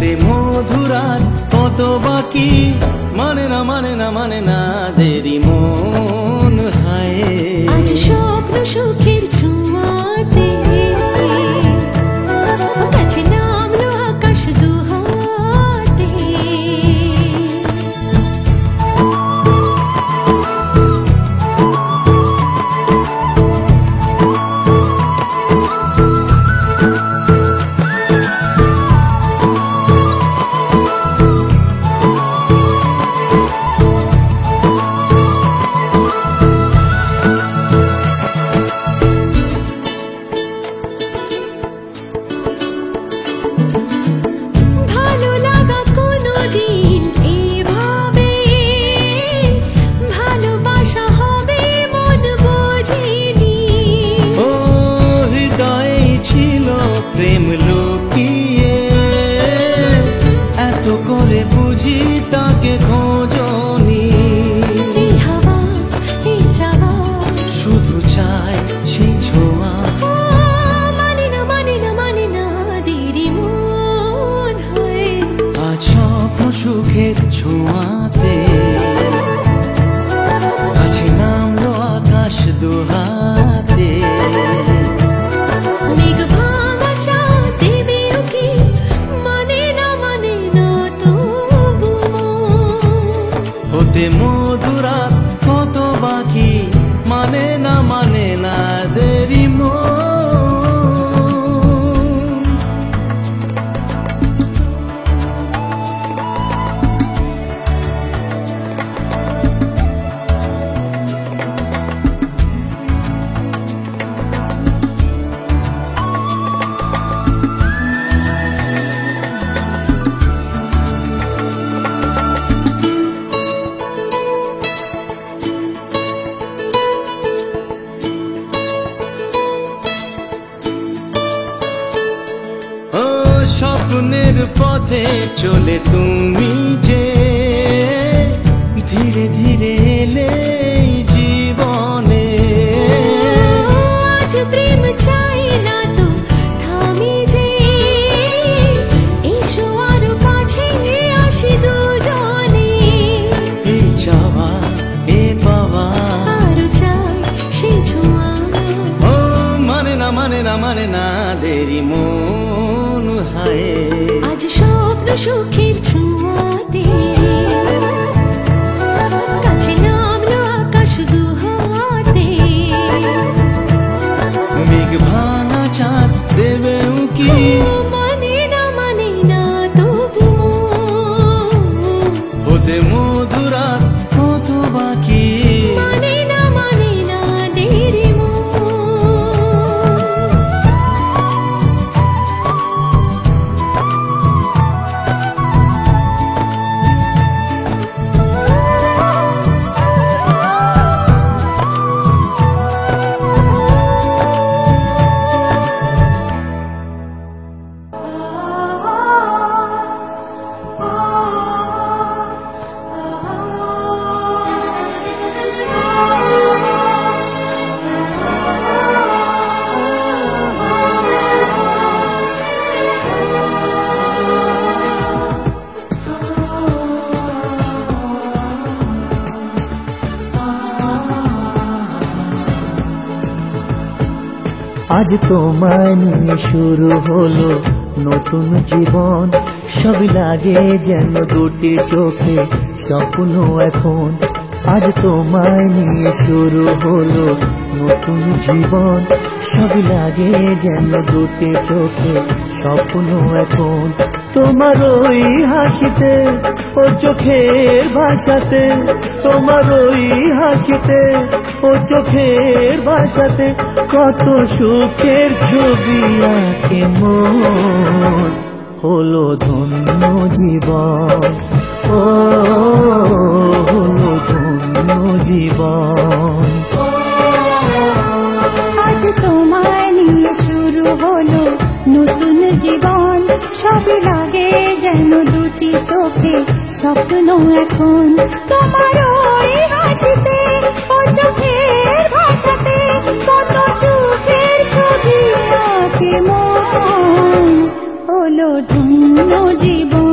হতে মধুরাত কত বাকি, মানে না মানে না মানে না দেরি মন হায়। আজ স্বপ্ন সুখের ছোঁয়াতে কাছে নামলো আকাশ দুহাতে। প্রেম লুকিয়ে এত করে বুঝি তাকে খোঁজনি, হাওয়া এই চাওয়া শুধু চাই সেই ছোঁয়া। মানে না মানে না মানে না দেরি মন হয়ে। আজ স্বপ্ন সুখের ছোঁয়াতে কাছে নামলো আকাশ দুহাতে। হতে মধুরাত কত বাকি, মানে না মানে না দেরি মন। স্বপ্নের পথে চলে তুমি যে ধীরে ধীরে এলে জীবনে। আজ প্রেম চাই না তো থামি যে, এসো আরো কাছে আসি দুজনে। এই চাওয়া এ পাওয়া আরো চাই সেই ছোঁয়া। ও মানে না মানে না মানে না দেরি মন হায়। আজ স্বপ্ন সুখের ছোঁয়াতে কাছে নামলো আকাশ দুহাতে। মেঘ ভাঙা চাঁদ দেবে উকি, মানে না তবু হতে মধুরাত কত বাকি, মানে না দেরি মন। আজ তোমায় নিয়ে শুরু হলো নতুন জীবন, সব লাগে যেন দুটি চোখে স্বপ্ন এখন। আজ তোমায় নিয়ে শুরু হলো নতুন জীবন, সব লাগে যেন দুটি চোখে স্বপ্ন এখন। তোমার ওই হাসিতে ও চোখের ভাষাতে, তোমার ওই হাসিতে ও চোখের ভাষাতে কত সুখের ছবি আঁকে মন। হলো ধন্য জীবন, ও হলো ধন্য জীবন। আজ তোমায় নিয়ে শুরু হলো নতুন জীবন, সবই লাগে যেন দুটি চোখে স্বপ্ন এখন। তোমার ওই হাসিতে ও চোখের ভাষাতে কত সুখের ছবি আঁকে মন। হলো ধন্য জীবন।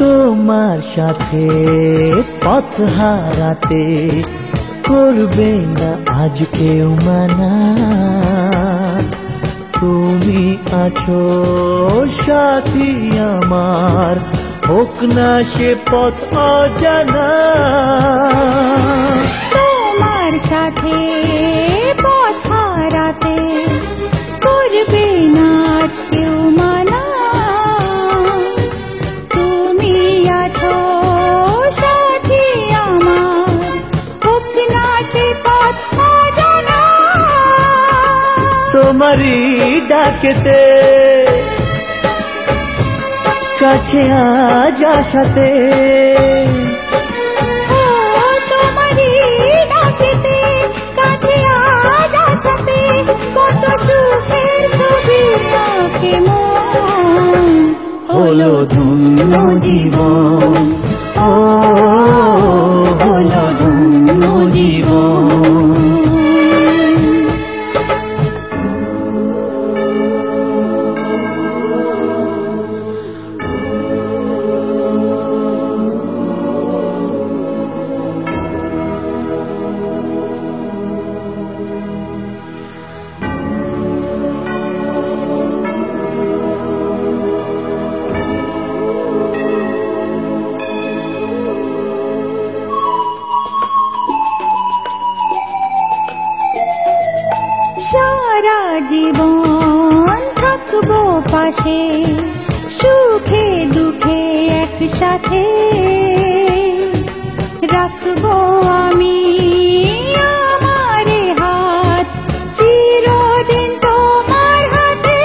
তোমার সাথে পথ হারাতে করবে না আজ কেউ মানা। তুমি আছো সাথী আমার, হোক না সে পথ অজানা। তোমার সাথে পথ হারাতে করবে না আজ কেউ মানা। তুমি আছো সাথী আমার, হোক না সে পথ অজানা। তোমারই ডাকেতে কাছে আজ আসাতে, তোমারই ডাকেতে কাছে আজ আসাতে, কত সুখের ছবি আঁকে মন। হলো ধন্য জীবন, ও হলো ধন্য জীবন। সারা জীবন থাকবো পাশে, সুখে দুঃখে একসাথে। রাখবো আমি আমার হাত চিরদিন তোমার হাতে।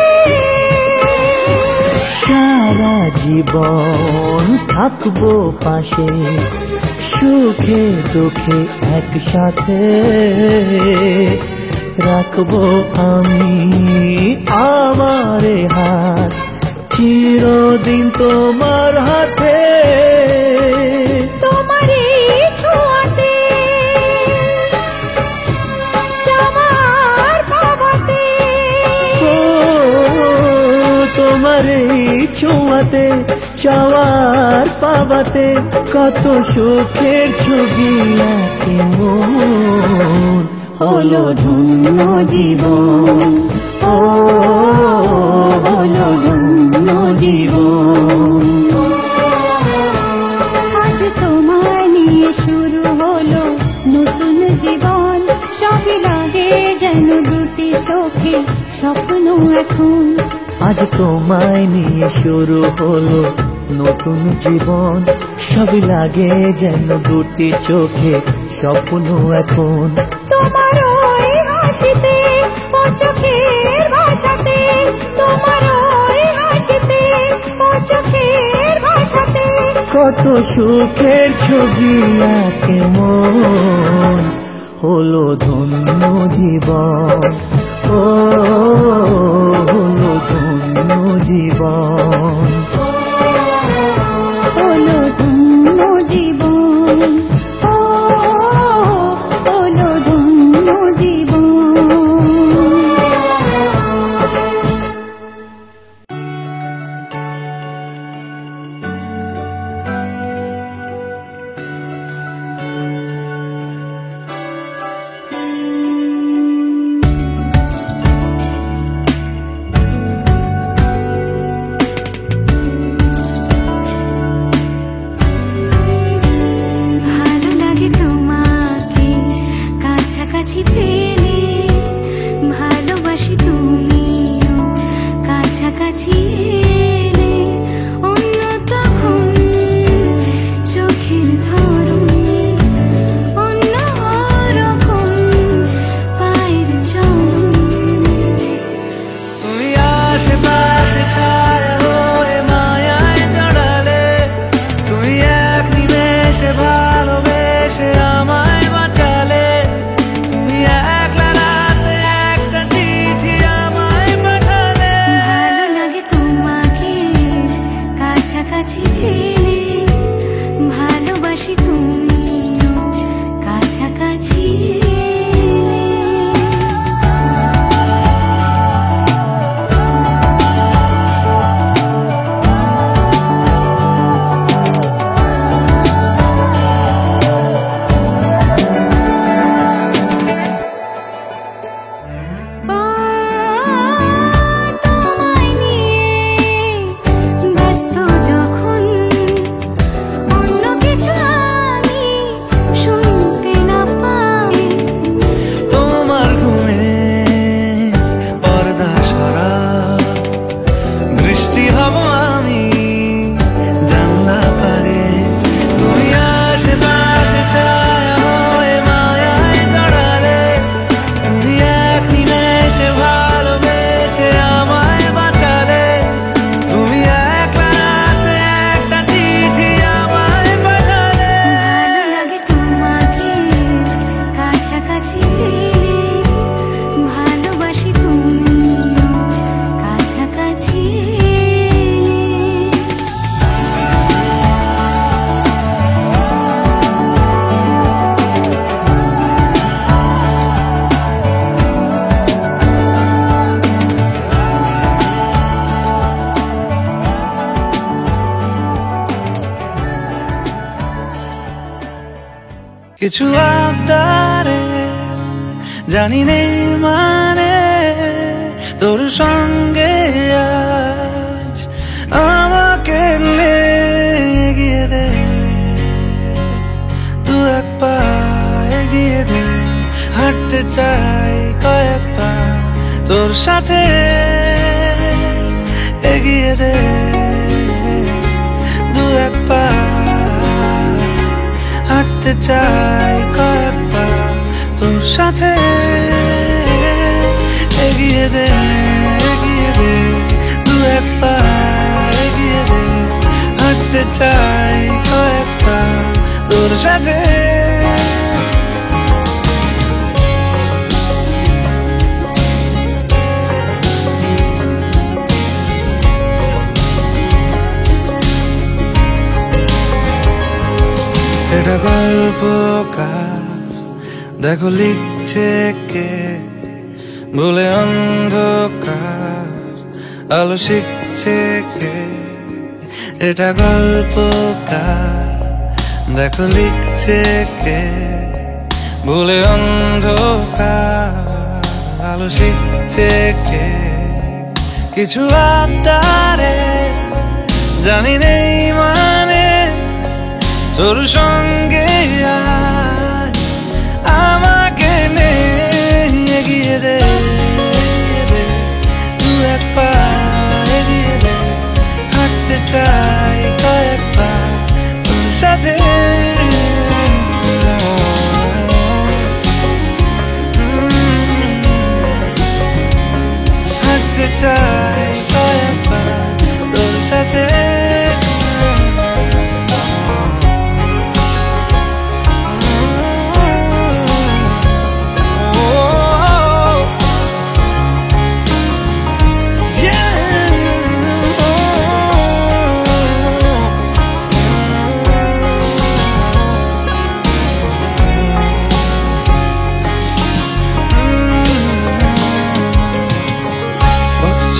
সারা জীবন থাকবো পাশে, সুখে দুঃখে একসাথে। রাখবো আমি আমার হাত চিরদিন তোমার হাতে। তোমারই ছোঁয়াতে চাওয়ার পাওয়াতে, তোমারই ছোঁয়াতে চাওয়ার পাওয়াতে, কত সুখের ছবি আঁকে মন। হলো ধন্য জীবন, ও হলো ধন্য জীবন। আজ তোমায় নিয়ে শুরু হলো নতুন জীবন। সবই লাগে যেন দুটি চোখে স্বপ্ন এখন। আজ তোমায় নিয়ে শুরু হলো নতুন জীবন। সবই লাগে যেন দুটি চোখে স্বপ্ন এখন। তোমার ওই হাসিতে ও চোখের ভাষাতে, তোমার ওই হাসিতে ও চোখের ভাষাতে, কত সুখের ছবি আঁকে মন। হলো ধন্য জীবন, ও হলো ধন্য জীবন। হলো ধন্য জীবন, ও হলো ধন্য জীবন। ভালো লাগে তোমাকে কাছাকাছি পেলে, ভালোবাসি তুমিও কাছাকাছি এলে। অন্য তখন চোখের ধরন, অন্য রকম পায়ের চলন। তুমি আশেপাশে ছায়া হয়ে মায়ায় জড়ালে, তুমি এক নিমেষে ভালোবেসে আমায় বাঁচালে। তুমি একলা রাতে একটা চিঠি আমায় পাঠালে। ভালো লাগে তোমাকে কাছাকাছি পেলে, ভালোবাসি তুমিও কাছাকাছি এলে। হব আমি জানলা পারে, তুমি আশেপাশে ছায়া হয়ে মায়ায় জড়ালে, তুমি এক নিমেষে ভালোবেসে আমায় বাঁচালে, তুমি এক রাতে একটা চিঠি আমায় পাঠালে। ভালো লাগে তোমাকে কাছাকাছি পেলে, ভালোবাসি তুমি কাছাকাছি এলে। কিছু আবদারে জানি নেই মানে, তোর সঙ্গে আজ আমাকে এগিয়ে দে, তু এক পা এগিয়ে দে, হাঁটতে চাই কয়েক পা তোর সাথে, এগিয়ে দে দু এক পা, হাঁটতে চাই কয়েক পা তোর সাথে, এগিয়ে দে দু এক পা, এগিয়ে দে, হাঁটতে চাই কয়েক পা তোর সাথে। এটা গল্পকার দেখো লিখছে কে, বলে অন্ধকার আলো শিখছে কে। এটা গল্পকার দেখো লিখছে কে, বলে অন্ধকার আলো শিখছে কে। কিছু আবদারে জানি নেই মানে, তোর সঙ্গে আজ আমাকে নে, এগিয়ে দে দু এক পা, এগিয়ে দে, হাঁটতে চাই কয়েক পা তোর সাথে, হাঁটতে চাই কয়েক পা তোর সাথে।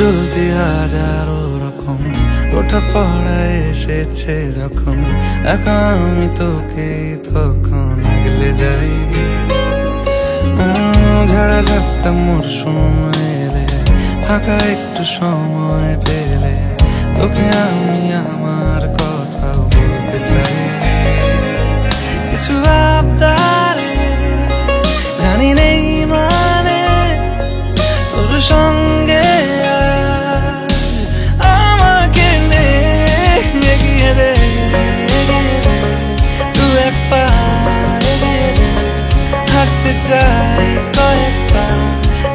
চলতে হাজারো রকম ওঠা পড়া এসেছে যখন, একা আমি তোকে তখন আগলে যাই। ঝাড়া ঝাপটা মরশুম এলে, ফাঁকা একটু সময় পেলে, তোকে আমি আমার কথা বলতে চাই। কিছু আবদারে জানি নেই মানে, তোর সঙ্গে হাঁটতে চাই কয়েক পা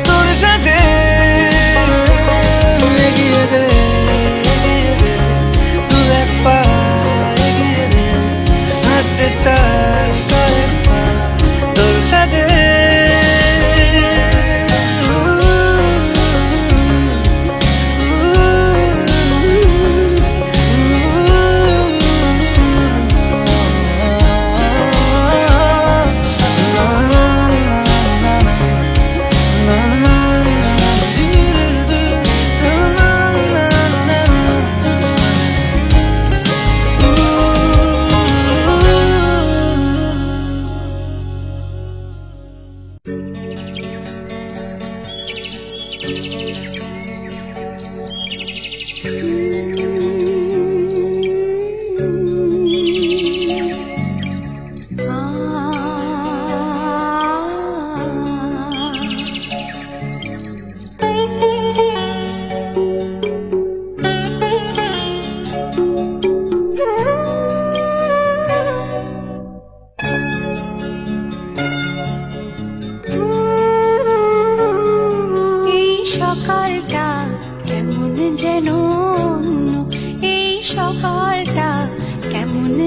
তোর সাথে, এগিয়ে দে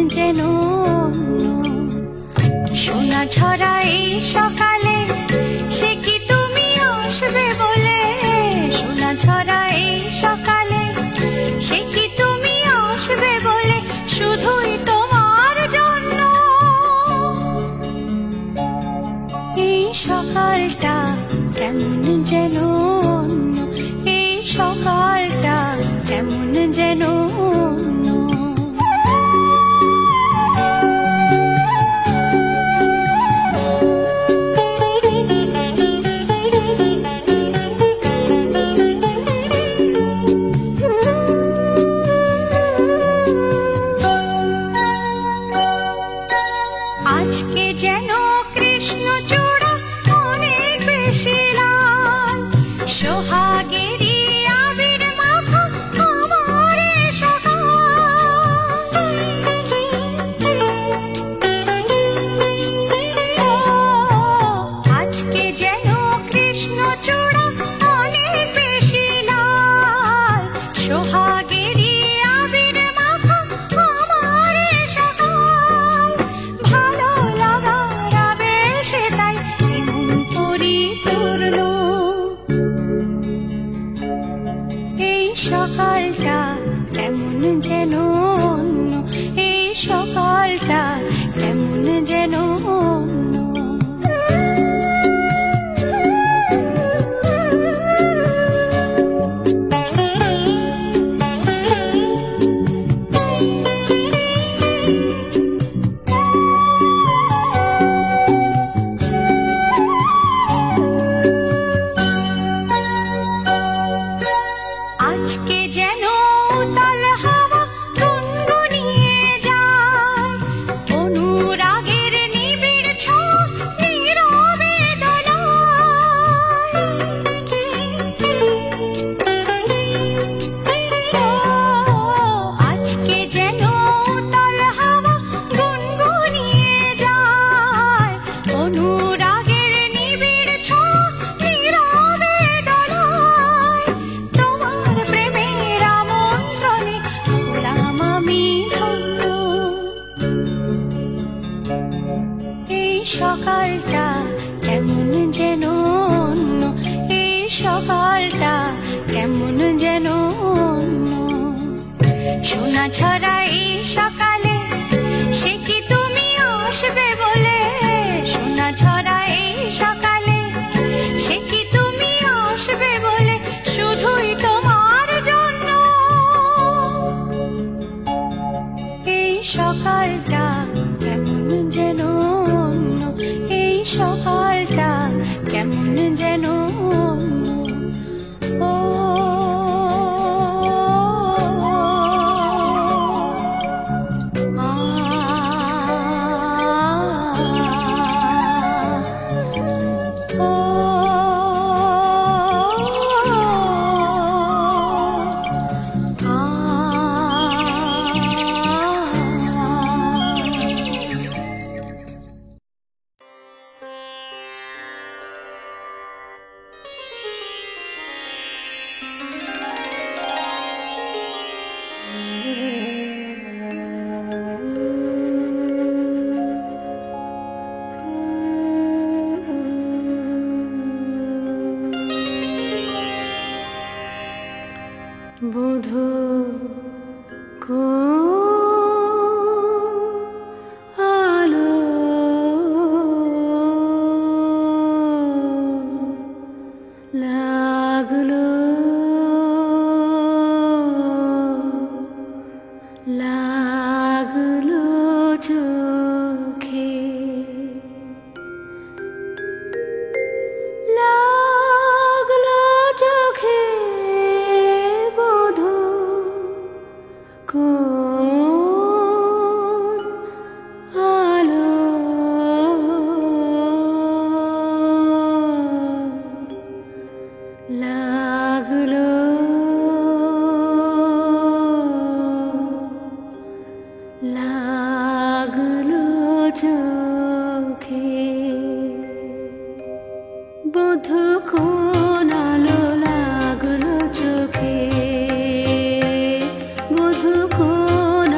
যেন সোনা ছড়া এই সকালে সে কি তুমি আসবে বলে সোনা ছড়া এই সকালে সে কি তুমি আসবে বলে শুধুই তোমার জন্য এই সকালটা কেমন যেন এই সকালটা কেমন যেন আজকে যেন কৃষ্ণচূড়া অনেক বেশি লাল সোহাগেরই আবির মাখা আমার সকাল আজকে যেন কৃষ্ণচূড়া অনেক বেশি লাল সোহাগেরই আবির মাখা আমার সকাল ভালো লাগার আবেশে তাই এমন পরিপূর্ণ এই সকালটা কেমন যেন এই সকালটা কেমন যেন আজকে যেন উতাল হাওয়া গুনগুনিয়ে যায় অনুরাগের নিবিড় ছোঁয়া নীরবে দোলায় আজকে যেন উতাল হাওয়া গুনগুনিয়ে যায় অনুরাগের নিবিড় ছোঁয়া নীরবে দোলায় তোমার প্রেমের আমন্ত্রণে হলাম আমি ধন্য এই সকালটা কেমন যেন এই সকালটা কেমন যেন সোনা ছড়া এই সকালে সে কি তুমি আসবে বলে সোনা ছড়া এই সকালে সে কি তুমি আসবে বলে শুধুই তোমার জন্য এই সকালটা কেমন যেন এই সকালটা কেমন যেন ও বধূ আলো লাগলো লাগলো চোখে লাগলো চোখে বধূ কোন আলো লাগলো লাগলো চোখে বধূ কোন আলো লাগলো চোখে বধূ কোন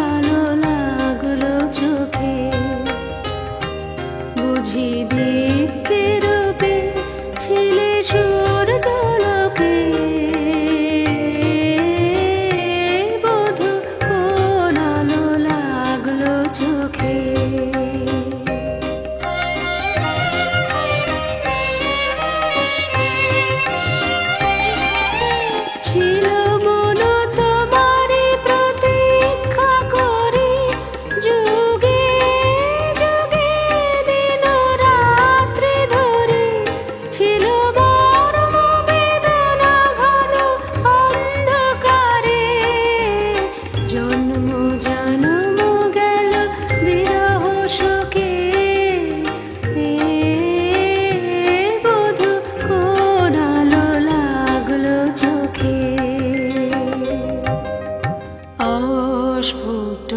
অস্ফুট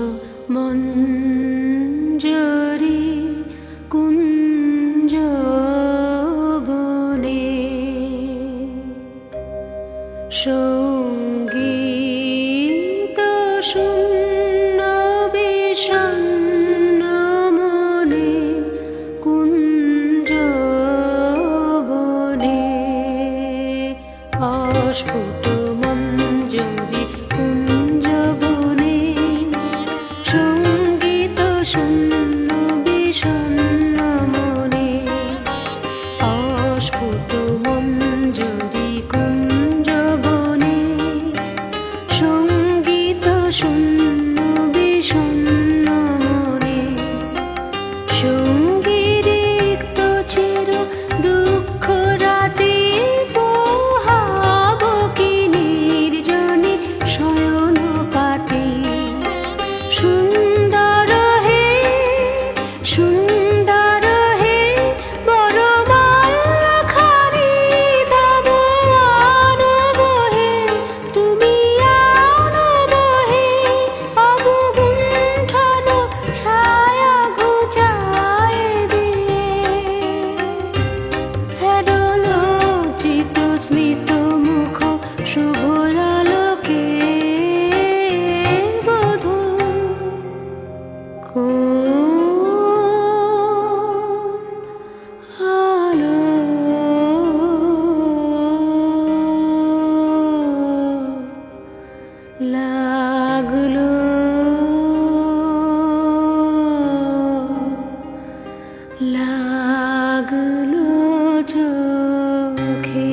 মঞ্জরি কুঞ্জ বনে সঙ্গীত শূন্য বিষণ্ণ মনে কুঞ্জ বনে অস্ফুট মঞ্জরি কুঞ্জ বনে সঙ্গীত শূন্য বিষণ্ণ মনে অস্ফুট মঞ্জরি কুঞ্জ বনে সঙ্গীত শূন্য বিষণ্ণ মনে সঙ্গীরিক্ত চির দুঃখ রাতে পোহাব কি নির্জনে শয়ন পাতে সুন্দর হে সুন্দর হে বড় মাল্লাখানি দাব আনব হে তুমি আনব হে অবগুণ্ঠন ছায়া ঘুচায় দিয়ে হেরলজ্জিত স্মিত মুখ শুভরালোকে বধূ আলো লাগলো লাগলো চোখে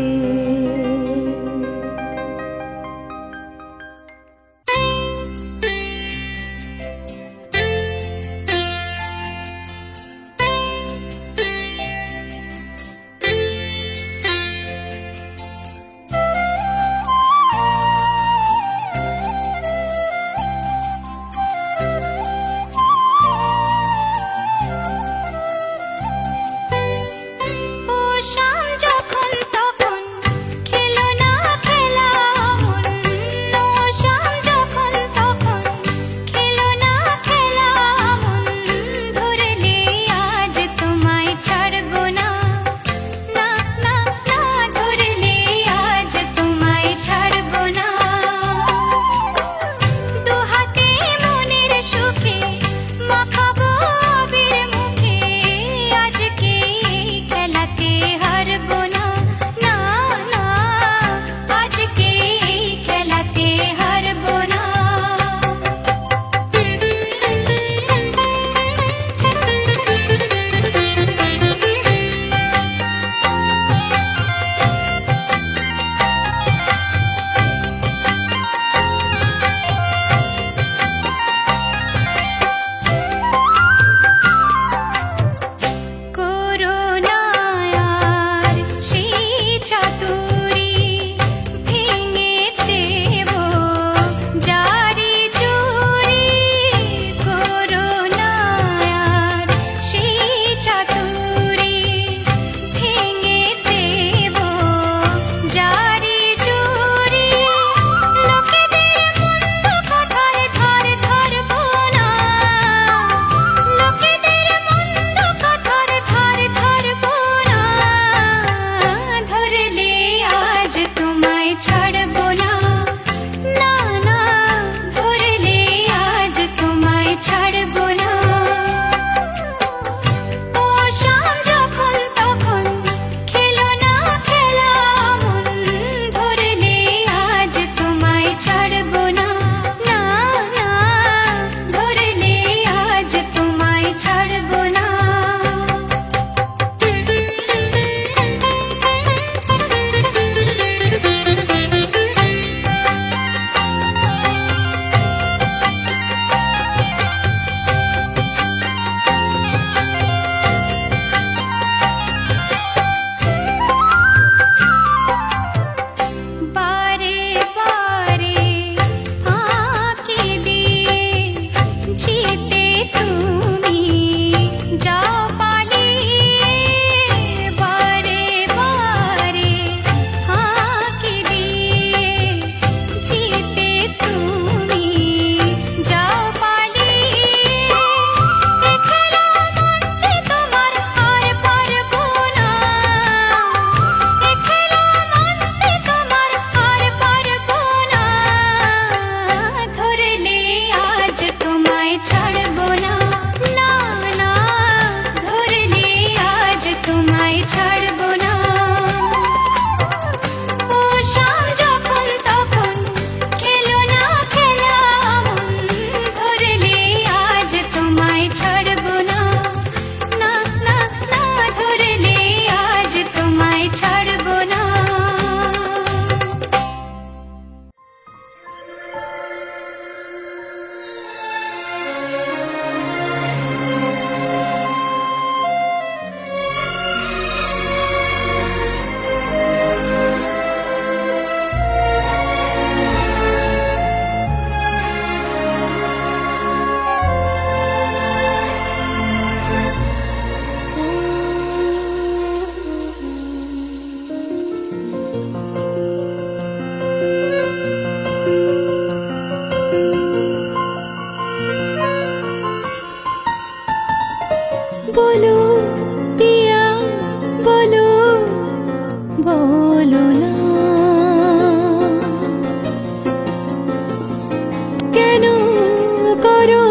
করো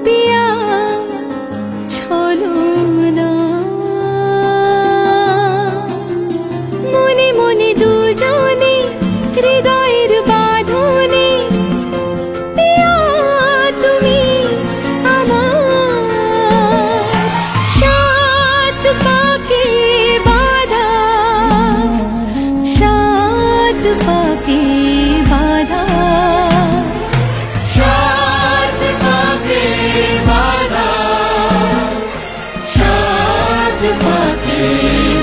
পিয়া ছলনা, মনে মনে দুজনে হৃদয়ের বাঁধনে পিয়া তুমি আমার, সাত পাকে বাঁধা, সাত পাকে বাঁধা, সাত পাকে বাঁধা, সাত পাকে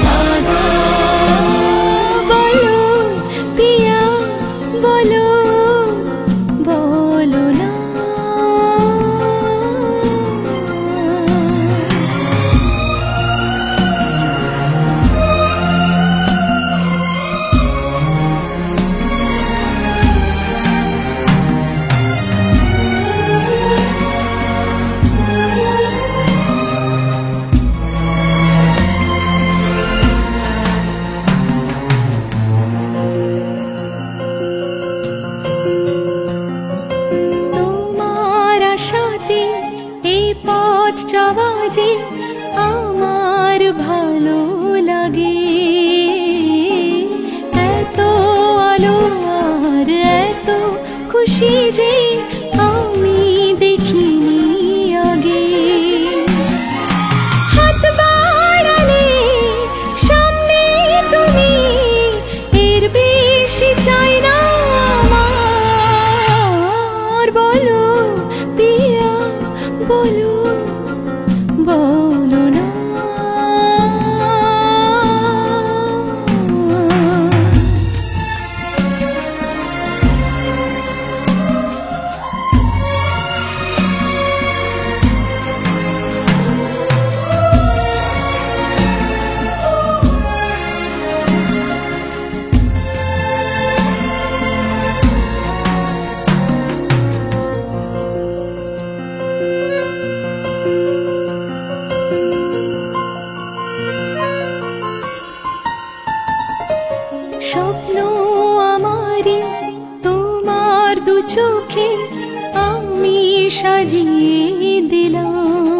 বাঁধা। বলো পিয়া বলো, বলো না। তোমার আশাতে এই পথ যাওয়া যে আমার ভালো লাগে, এত আলো আর এত খুশি যে আমি দেখিনি আগে। হাত বাড়ালে সামনে তুমি, এর বেশি চাই না আমার। বলো পিয়া বলো, বলো না। স্বপ্ন আমারি তোমার দু চোখে আমি সাজিয়ে দিলাম,